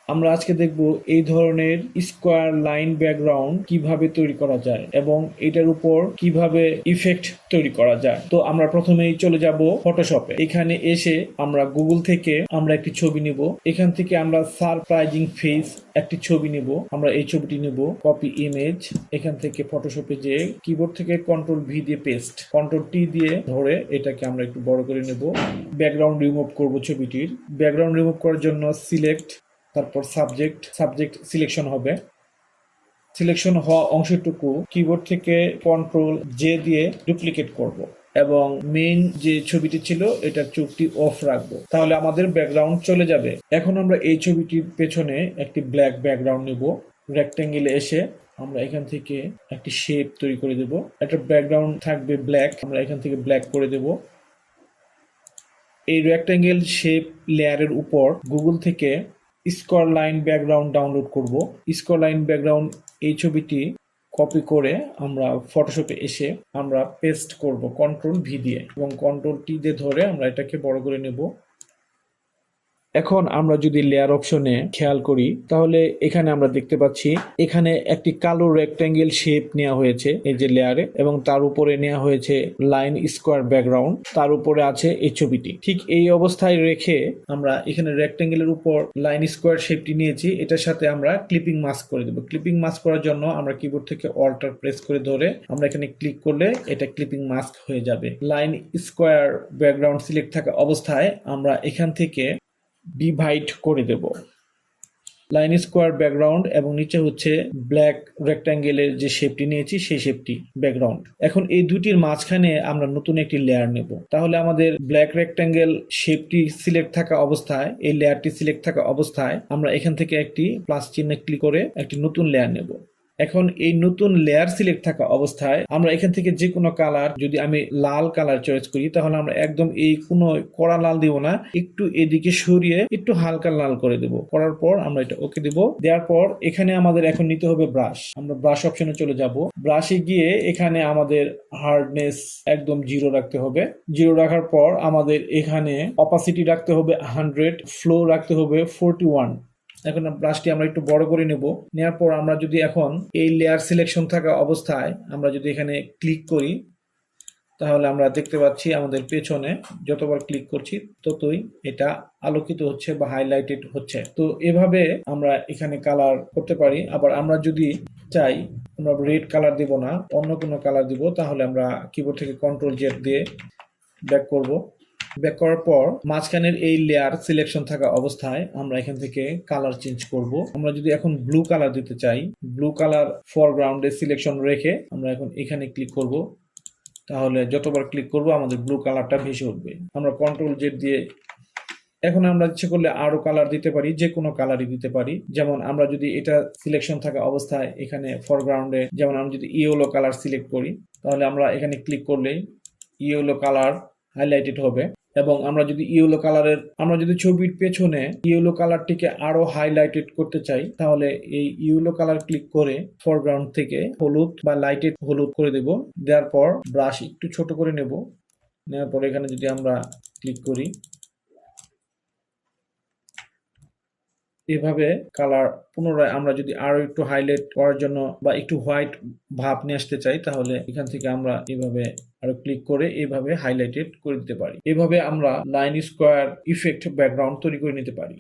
আমরা আজকে দেখব এই ধরনের স্কোয়ার লাইন ব্যাকগ্রাউন্ড কিভাবে তৈরি করা যায় এবং এটার উপর কিভাবে ইফেক্ট তৈরি করা যায়। তো আমরা প্রথমেই চলে যাব ফটোশপে। এখানে এসে আমরা গুগল থেকে আমরা একটি ছবি নিব। এখান থেকে আমরা সারপ্রাইজিং ফেস একটি ছবি নিব। আমরা এই ছবিটি নিব, কপি ইমেজ। এখান থেকে ফটোশপে যে কিবোর্ড থেকে কন্ট্রোল ভি দিয়ে পেস্ট, কন্ট্রোল টি দিয়ে ধরে এটাকে আমরা একটু বড় করে নেব। ব্যাকগ্রাউন্ড রিমুভ করব ছবিটির। ব্যাকগ্রাউন্ড রিমুভ করার জন্য সিলেক্ট, তারপর সাবজেক্ট সিলেকশন হবে। সিলেকশন হওয়া অংশটুকু কিবোর্ড থেকে কন্ট্রোল জে দিয়ে ডুপ্লিকেট করব এবং মেইন যে ছবিটি ছিল এটার চোখটি অফ রাখবো, তাহলে আমাদের ব্যাকগ্রাউন্ড চলে যাবে। এখন আমরা এই ছবিটির পেছনে একটি ব্ল্যাক ব্যাকগ্রাউন্ড নেব। রেক্টেঙ্গেলে এসে আমরা এখান থেকে একটি শেপ তৈরি করে দেব। একটা ব্যাকগ্রাউন্ড থাকবে ব্ল্যাক, আমরা এখান থেকে ব্ল্যাক করে দেব। এই রেক্টেঙ্গেল শেপ লেয়ারের উপর গুগল থেকে স্কোয়ার লাইন ব্যাকগ্রাউন্ড ডাউনলোড করব। স্কোয়ার লাইন ব্যাকগ্রাউন্ড এই ছবিটি কপি করে আমরা ফটোশপে এসে আমরা পেস্ট করব কন্ট্রোল ভি দিয়ে এবং কন্ট্রোল টি দিয়ে ধরে আমরা এটাকে বড় করে নেব। এখন আমরা যদি লেয়ার অপশনে খেয়াল করি তাহলে এখানে আমরা দেখতে পাচ্ছি এখানে একটি কালো রেক্টেঙ্গেল শেপ নেওয়া হয়েছে এই যে লেয়ারে, এবং তার উপরে নেওয়া হয়েছে লাইন স্কোয়ার ব্যাকগ্রাউন্ড, তার উপরে আছে এই ছবিটি। ঠিক এই অবস্থায় রেখে আমরা এখানে রেক্টেঙ্গেলের উপর লাইন স্কোয়ার শেপটি নিয়েছি, এটার সাথে আমরা ক্লিপিং মাস্ক করে দেব। ক্লিপিং মাস্ক করার জন্য আমরা কিবোর্ড থেকে অল্টার প্রেস করে ধরে আমরা এখানে ক্লিক করলে এটা ক্লিপিং মাস্ক হয়ে যাবে। লাইন স্কোয়ার ব্যাকগ্রাউন্ড সিলেক্ট থাকা অবস্থায় আমরা এখান থেকে ডিভাইড করে দেব লাইন স্কোয়ার ব্যাকগ্রাউন্ড এবং নিচে হচ্ছে ব্ল্যাক রেক্ট্যাঙ্গেলের যে শেপটি নিয়েছি সেই শেপটি ব্যাকগ্রাউন্ড। এখন এই দুটির মাঝখানে আমরা নতুন একটি লেয়ার নেব। তাহলে আমাদের ব্ল্যাক রেক্ট্যাঙ্গেল শেপটি সিলেক্ট থাকা অবস্থায়, এই লেয়ারটি সিলেক্ট থাকা অবস্থায় আমরা এখান থেকে একটি প্লাস চিহ্নে ক্লিক করে একটি নতুন লেয়ার নেব। এখন এই নতুন লেয়ার সিলেক্ট থাকা অবস্থায় আমরা এখান থেকে যে কোনো কালার, যদি আমি লাল কালার চয়েস করি তাহলে আমরা একদম এই কোনো কড়া লাল দিব না, একটু এদিকে সরিয়ে একটু হালকা লাল করে দেব। করার পর আমরা এটা ওকে দেব। দেওয়ার পর এখানে আমাদের এখন নিতে হবে ব্রাশ। আমরা ব্রাশ অপশনে চলে যাব। ব্রাশে গিয়ে এখানে আমাদের হার্ডনেস একদম 0 রাখতে হবে। 0 রাখার পর আমাদের এখানে অপাসিটি রাখতে হবে 100, ফ্লো রাখতে হবে 41। এখন ব্রাশটি আমরা একটু বড় করে নেব। নেওয়ার পর আমরা যদি এখন এই লেয়ার সিলেকশন থাকা অবস্থায় আমরা যদি এখানে ক্লিক করি তাহলে আমরা দেখতে পাচ্ছি আমাদের পেছনে যতবার ক্লিক করছি ততই এটা আলোকিত হচ্ছে বা হাইলাইটেড হচ্ছে। তো এভাবে আমরা এখানে কালার করতে পারি। আবার আমরা যদি চাই আমরা রেড কালার দিব না, অন্য কোনো কালার দিব, তাহলে আমরা কিবোর্ড থেকে কন্ট্রোল জেড দিয়ে ব্যাক করব। ব্যাক করার পর মাঝখানের এই লেয়ার সিলেকশন থাকা অবস্থায় আমরা এখান থেকে কালার চেঞ্জ করব। আমরা যদি এখন ব্লু কালার দিতে চাই, ব্লু কালার ফরগ্রাউন্ডে সিলেকশন রেখে আমরা এখন এখানে ক্লিক করব। তাহলে যতবার ক্লিক করব আমাদের ব্লু কালারটা ভেসে উঠবে। আমরা কন্ট্রোল জেড দিয়ে এখন আমরা ইচ্ছে করলে আরো কালার দিতে পারি, যে কোনো কালারই দিতে পারি। যেমন আমরা যদি এটা সিলেকশন থাকা অবস্থায় এখানে ফরগ্রাউন্ডে যেমন আমরা যদি ইয়েলো কালার সিলেক্ট করি তাহলে আমরা এখানে ক্লিক করলেই ইয়েলো কালার হাইলাইটেড হবে। এবং আমরা যদি ইয়েলো কালারের, আমরা যদি ছবির পেছনে ইয়েলো কালারটিকে আরো হাইলাইটেড করতে চাই তাহলে এই ইয়েলো কালার ক্লিক করে ফরগ্রাউন্ড থেকে হলুদ বা লাইটেড হলুদ করে দেব। দেওয়ার পর ব্রাশ একটু ছোট করে নেব। নেওয়ার পর এখানে যদি আমরা ক্লিক করি এভাবে কালার পুনরায় আমরা যদি আরো একটু হাইলাইট করার জন্য বা একটু হোয়াইট ভাব নিয়ে আসতে চাই তাহলে এখান থেকে আমরা এভাবে আরো ক্লিক করে এভাবে হাইলাইটেড করে দিতে পারি। এভাবে আমরা লাইন স্কোয়ার ইফেক্ট ব্যাকগ্রাউন্ড তৈরি করে নিতে পারি।